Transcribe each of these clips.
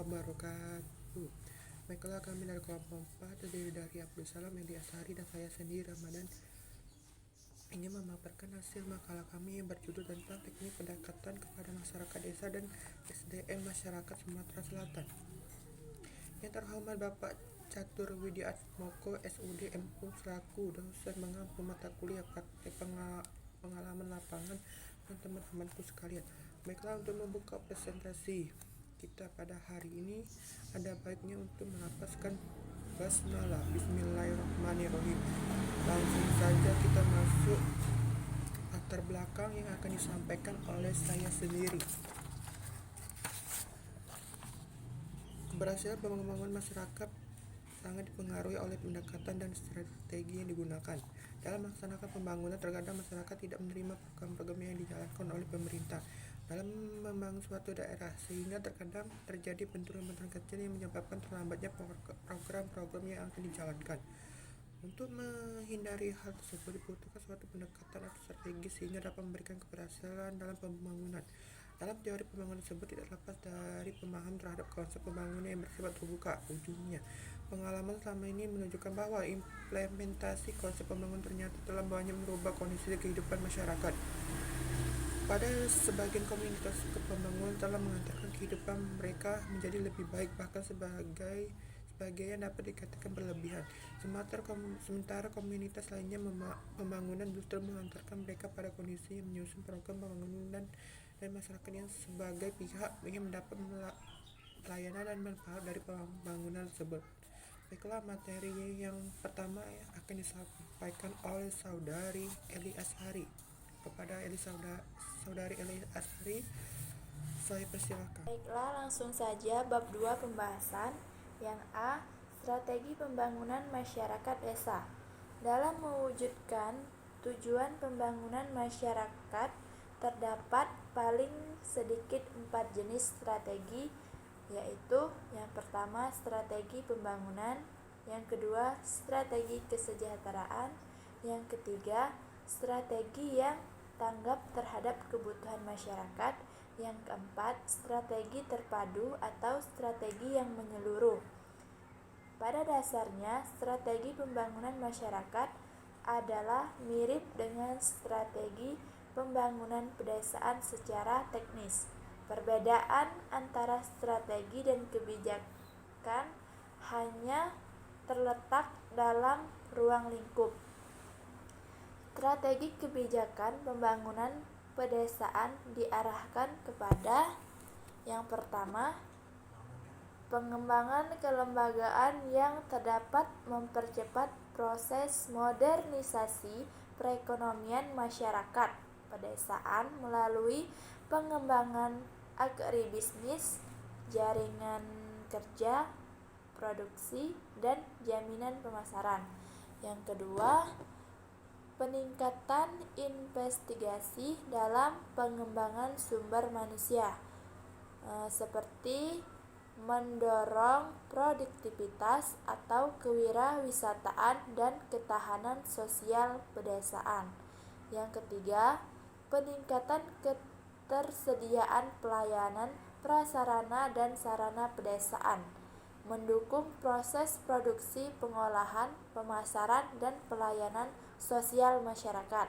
wabarakatuh. Baiklah, kami dari kelompok 4 terdiri dari Abdul Salam, Edi Ashari, dan saya sendiri Ramadan ingin memaparkan hasil makalah kami yang berjudul tentang teknik pendekatan kepada masyarakat desa dan SDM masyarakat Sumatera Selatan. Yang terhormat Bapak Catur Widiatmoko SUD MU selaku dosen mengampu mata kuliah praktek pengalaman lapangan dan teman-temanku sekalian. Baiklah, untuk membuka presentasi kita pada hari ini, ada baiknya untuk melafazkan basmalah. Bismillahirrahmanirrahim. Langsung saja kita masuk latar belakang yang akan disampaikan oleh saya sendiri. Keberhasilan pembangunan masyarakat sangat dipengaruhi oleh pendekatan dan strategi yang digunakan. Dalam melaksanakan pembangunan, terkadang masyarakat tidak menerima program-program yang dijalankan oleh pemerintah dalam membangun suatu daerah, sehingga terkadang terjadi benturan-benturan kecil yang menyebabkan terlambatnya program-program yang akan dijalankan. Untuk menghindari hal tersebut dibutuhkan suatu pendekatan atau strategi sehingga dapat memberikan keberhasilan dalam pembangunan. Dalam teori pembangunan tersebut tidak lepas dari pemahaman terhadap konsep pembangunan yang bersifat terbuka. Ujungnya, pengalaman selama ini menunjukkan bahwa implementasi konsep pembangunan ternyata telah banyak merubah kondisi kehidupan masyarakat. Pada sebagian komunitas, pembangunan telah mengantarkan kehidupan mereka menjadi lebih baik, bahkan sebagian dapat dikatakan berlebihan. Sementara komunitas lainnya pembangunan justru mengantarkan mereka pada kondisi yang menyusun program pembangunan dan masyarakat yang sebagai pihak ingin mendapat pelayanan dan manfaat dari pembangunan tersebut. Baiklah, materi yang pertama akan disampaikan oleh Saudari Eli Ashari. Kepada Saudari Eli Ashari, saya persilakan. Baiklah, langsung saja bab 2 pembahasan. Yang A. Strategi pembangunan masyarakat desa. Dalam mewujudkan tujuan pembangunan masyarakat, terdapat paling sedikit 4 jenis strategi, yaitu yang pertama strategi pembangunan, yang kedua strategi kesejahteraan, yang ketiga strategi yang tanggap terhadap kebutuhan masyarakat, yang keempat strategi terpadu atau strategi yang menyeluruh. Pada dasarnya, strategi pembangunan masyarakat adalah mirip dengan strategi pembangunan pedesaan secara teknis. Perbedaan antara strategi dan kebijakan hanya terletak dalam ruang lingkup. Strategi kebijakan pembangunan pedesaan diarahkan kepada yang pertama, pengembangan kelembagaan yang terdapat mempercepat proses modernisasi perekonomian masyarakat pedesaan melalui pengembangan agribisnis, jaringan kerja, produksi, dan jaminan pemasaran. Yang kedua, peningkatan investigasi dalam pengembangan sumber manusia, seperti mendorong produktivitas atau kewirausahaan dan ketahanan sosial pedesaan. Yang ketiga, peningkatan ketersediaan pelayanan prasarana dan sarana pedesaan, mendukung proses produksi, pengolahan, pemasaran, dan pelayanan sosial masyarakat.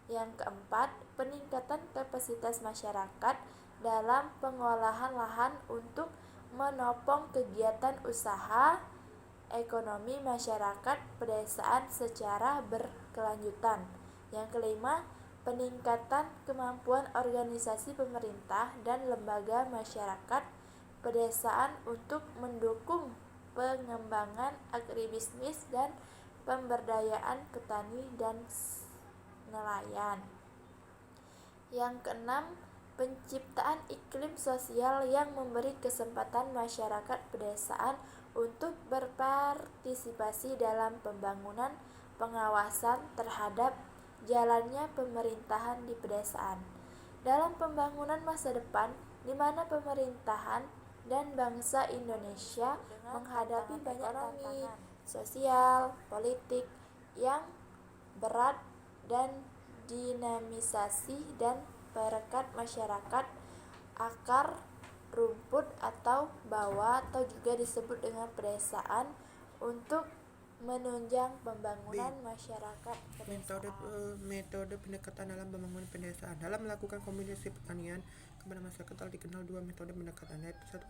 Yang keempat, peningkatan kapasitas masyarakat dalam pengolahan lahan untuk menopang kegiatan usaha ekonomi masyarakat pedesaan secara berkelanjutan. Yang kelima, peningkatan kemampuan organisasi pemerintah dan lembaga masyarakat pedesaan untuk mendukung pengembangan agribisnis dan pemberdayaan petani dan nelayan. Yang keenam, penciptaan iklim sosial yang memberi kesempatan masyarakat pedesaan untuk berpartisipasi dalam pembangunan, pengawasan terhadap jalannya pemerintahan di pedesaan. Dalam pembangunan masa depan, di mana pemerintahan dan bangsa Indonesia menghadapi banyak tantangan sosial, politik yang berat dan dinamisasi dan perekat masyarakat akar rumput atau bawah atau juga disebut dengan pedesaan untuk menunjang pembangunan masyarakat pedesaan. Metode pendekatan dalam pembangunan pedesaan. Dalam melakukan komunikasi pertanian kepada masyarakat telah dikenal dua metode pendekatan, yaitu satu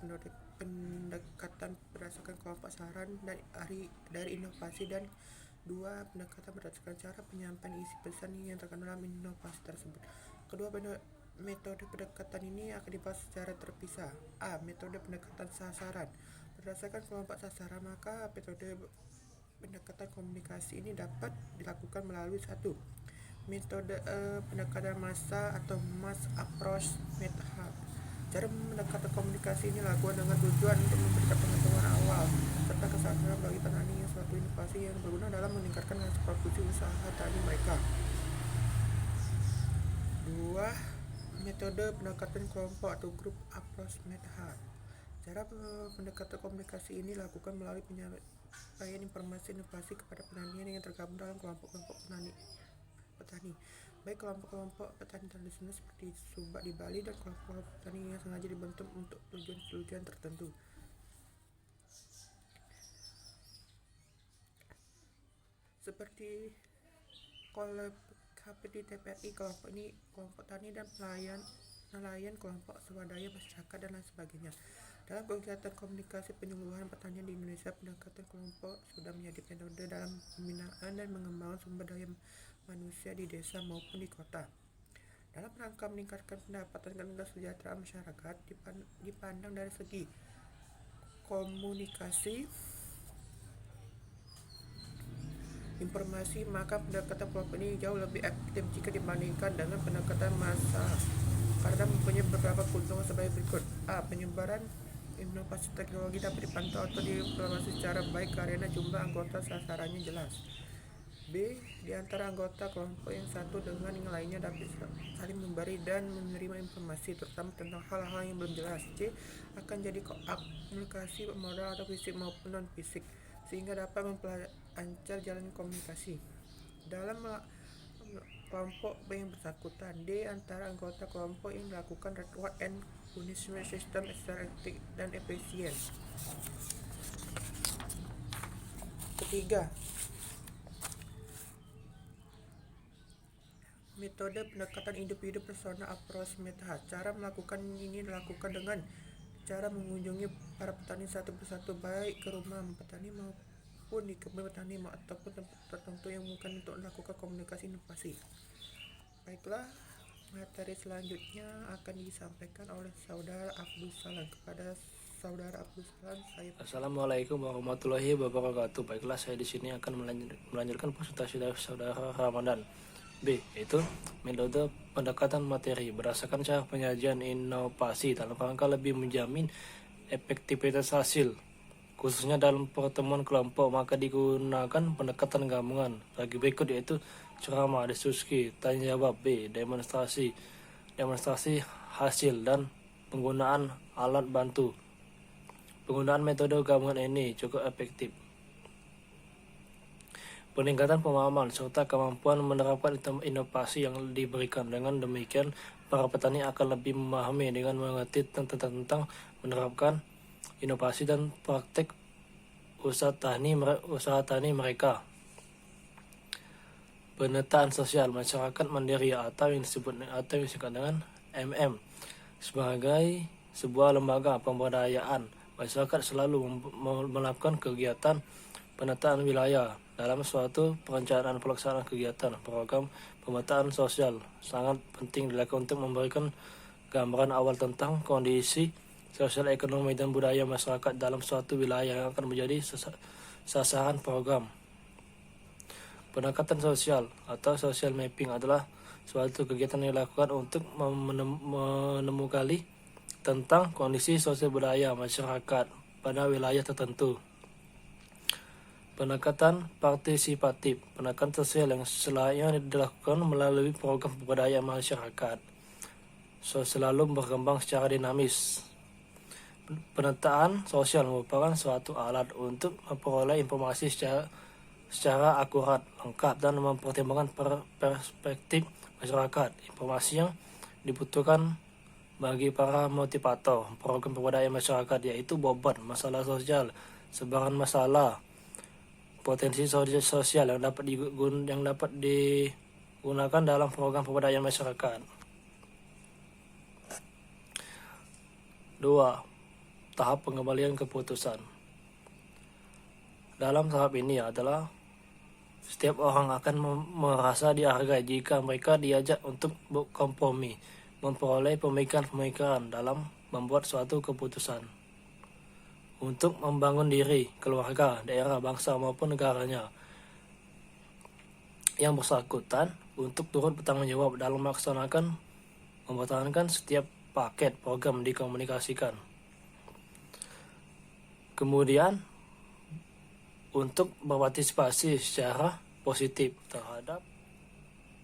pendekatan berdasarkan kelompok sasaran dari inovasi, dan dua pendekatan berdasarkan cara penyampaian isi pesan yang terkandung dalam inovasi tersebut. Kedua metode pendekatan ini akan dibahas secara terpisah. A. Metode pendekatan sasaran. Berdasarkan kelompok sasaran, maka metode pendekatan komunikasi ini dapat dilakukan melalui satu metode pendekatan massa atau mass approach method. Cara pendekatan komunikasi ini dilakukan dengan tujuan untuk memberikan pengetahuan awal serta kesadaran bagi petani yang suatu inovasi yang berguna dalam meningkatkan hasil produksi usaha tani mereka. 2. Metode pendekatan kelompok atau group approach method. Cara pendekatan komunikasi ini dilakukan melalui penyampaian informasi inovasi kepada petani yang tergabung dalam kelompok-kelompok petani, baik kelompok-kelompok petani tradisional seperti Subak di Bali dan kelompok petani yang sengaja dibentuk untuk tujuan-tujuan tertentu. Seperti KPD TPRI, kelompok ini kelompok tani dan nelayan, kelompok swadaya masyarakat, dan lain sebagainya. Dalam kegiatan komunikasi penyuluhan pertanian di Indonesia, pendekatan kelompok sudah menjadi metode dalam pembinaan dan mengembangkan sumber daya manusia di desa maupun di kota. Dalam rangka meningkatkan pendapatan dan kesejahteraan masyarakat, dipandang dari segi komunikasi informasi, maka pendekatan kelompok ini jauh lebih efektif jika dibandingkan dengan pendekatan massa karena mempunyai beberapa keuntungan sebagai berikut. A. Penyebaran inovasi teknologi dapat dipantau atau diimplementasi secara baik karena jumlah anggota sasarannya jelas. B. Di antara anggota kelompok yang satu dengan yang lainnya dapat saling memberi dan menerima informasi, terutama tentang hal-hal yang belum jelas. C. Akan jadi komunikasi modal atau fisik maupun non-fisik, sehingga dapat memperlancar jalan komunikasi dalam kelompok yang bersangkutan. D. Antara anggota kelompok yang melakukan reward and punishment system secara etik dan efisien. Ketiga, metode pendekatan individu personal approach method. Cara melakukan ini dilakukan dengan cara mengunjungi para petani satu persatu, baik ke rumah petani maupun di kebun petani ataupun tempat tertentu yang mungkin untuk melakukan komunikasi inovasi. Baiklah, materi selanjutnya akan disampaikan oleh Saudara Abdul Salam. Kepada Saudara Abdul Salam, saya Assalamualaikum warahmatullahi wabarakatuh. Baiklah, saya di sini akan melanjutkan presentasi dari Saudara Ramadan. B. Yaitu metode pendekatan materi berdasarkan cara penyajian inovasi dalam rangka lebih menjamin efektivitas hasil, khususnya dalam pertemuan kelompok, maka digunakan pendekatan gabungan bagi berikut, yaitu ceramah, diskusi, tanya jawab. B. Demonstrasi hasil dan penggunaan alat bantu. Penggunaan metode gabungan ini cukup efektif. Peningkatan pemahaman serta kemampuan menerapkan inovasi yang diberikan. Dengan demikian, para petani akan lebih memahami dengan mengerti tentang menerapkan inovasi dan praktek usaha tani mereka. Penataan sosial masyarakat mandiri atau yang disebut dengan MM sebagai sebuah lembaga pemberdayaan masyarakat selalu melakukan kegiatan penataan wilayah. Dalam suatu perencanaan pelaksanaan kegiatan program pemetaan sosial sangat penting dilakukan untuk memberikan gambaran awal tentang kondisi sosial, ekonomi, dan budaya masyarakat dalam suatu wilayah yang akan menjadi sasaran program. Pendekatan sosial atau social mapping adalah suatu kegiatan yang dilakukan untuk menemukan tentang kondisi sosial budaya masyarakat pada wilayah tertentu. Pendekatan partisipatif, pendekatan sosial yang selayaknya dilakukan melalui program pemberdayaan masyarakat, selalu berkembang secara dinamis. Penataan sosial merupakan suatu alat untuk memperoleh informasi secara akurat, lengkap, dan mempertimbangkan perspektif masyarakat. Informasi yang dibutuhkan bagi para motivator program pemberdayaan masyarakat, yaitu bobot masalah sosial, sebaran masalah, potensi sosial yang dapat digunakan dalam program pemberdayaan masyarakat. 2. Tahap pengembalian keputusan. Dalam tahap ini adalah setiap orang akan merasa dihargai jika mereka diajak untuk berkompromi, memperoleh pemikiran-pemikiran dalam membuat suatu keputusan untuk membangun diri, keluarga, daerah, bangsa maupun negaranya. Yang bersangkutan untuk turut bertanggung jawab dalam melaksanakan mempertahankan setiap paket program dikomunikasikan. Kemudian untuk berpartisipasi secara positif terhadap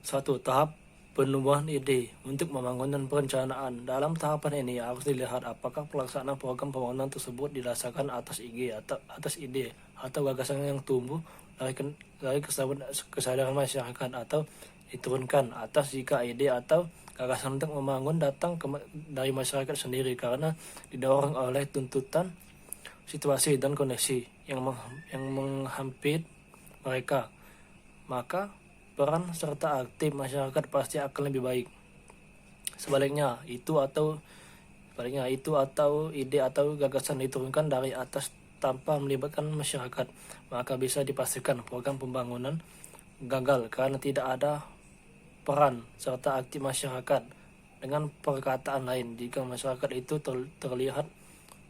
satu tahap penubuhan ide untuk pembangunan perencanaan. Dalam tahapan ini harus dilihat apakah pelaksanaan program pembangunan tersebut didasarkan atas ide atau gagasan yang tumbuh dari kesadaran masyarakat, atau diturunkan atas jika ide atau gagasan untuk membangun datang dari masyarakat sendiri karena didorong oleh tuntutan situasi dan kondisi yang menghampiri mereka, maka peran serta aktif masyarakat pasti akan lebih baik. Sebaliknya itu atau ide atau gagasan diturunkan dari atas tanpa melibatkan masyarakat, maka bisa dipastikan program pembangunan gagal karena tidak ada peran serta aktif masyarakat. Dengan perkataan lain, jika masyarakat itu terlihat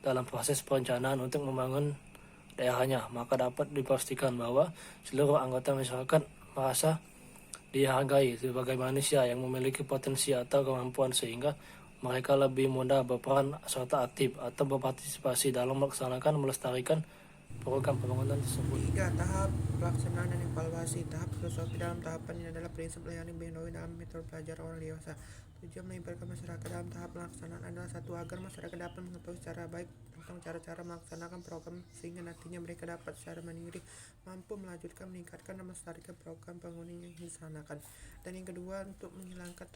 dalam proses perencanaan untuk membangun daerahnya, maka dapat dipastikan bahwa seluruh anggota masyarakat merasa dihargai sebagai manusia yang memiliki potensi atau kemampuan, sehingga mereka lebih mudah berperan serta aktif atau berpartisipasi dalam melestarikan program pembangunan tersebut. 3. Tahap pelaksanaan dan evaluasi. Tahap filosofi dalam tahapan ini adalah prinsip layani Benowi dalam metode belajar orang dewasa. Tujuan melibatkan masyarakat dalam tahap pelaksanaan adalah satu, agar masyarakat dapat mengetahui secara baik tentang cara-cara melaksanakan program sehingga nantinya mereka dapat secara mandiri mampu melanjutkan, meningkatkan, dan melestarikan program pembangunan yang dilaksanakan. Dan yang kedua, untuk menghilangkan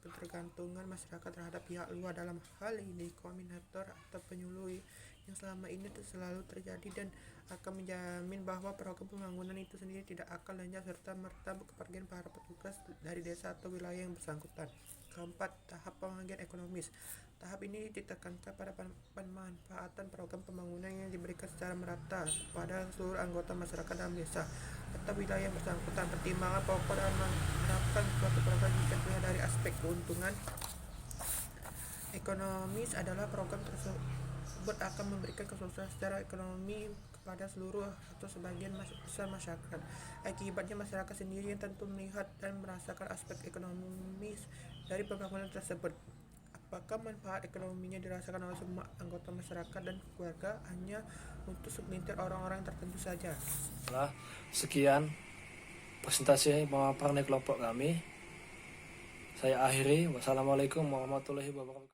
ketergantungan masyarakat terhadap pihak luar, dalam hal ini koordinator atau penyuluh yang selama ini selalu terjadi, dan akan menjamin bahwa program pembangunan itu sendiri tidak akan lenyap serta merta kepergian para petugas dari desa atau wilayah yang bersangkutan. Keempat, tahap pembagian ekonomis. Tahap ini ditekankan pada pemanfaatan program pembangunan yang diberikan secara merata kepada seluruh anggota masyarakat dalam desa atau wilayah yang bersangkutan. Pertimbangan pokok dalam menerapkan suatu program jika dilihat dari aspek keuntungan ekonomis adalah program tersebut akan memberikan kesulitan secara ekonomi kepada seluruh atau sebagian besar masyarakat. Akibatnya masyarakat sendiri yang tentu melihat dan merasakan aspek ekonomis dari pembangunan tersebut. Apakah manfaat ekonominya dirasakan oleh semua anggota masyarakat dan keluarga, hanya untuk segelintir orang-orang tertentu saja? Sekian presentasi pemaparan dari kelompok kami. Saya akhiri. Wassalamualaikum warahmatullahi wabarakatuh.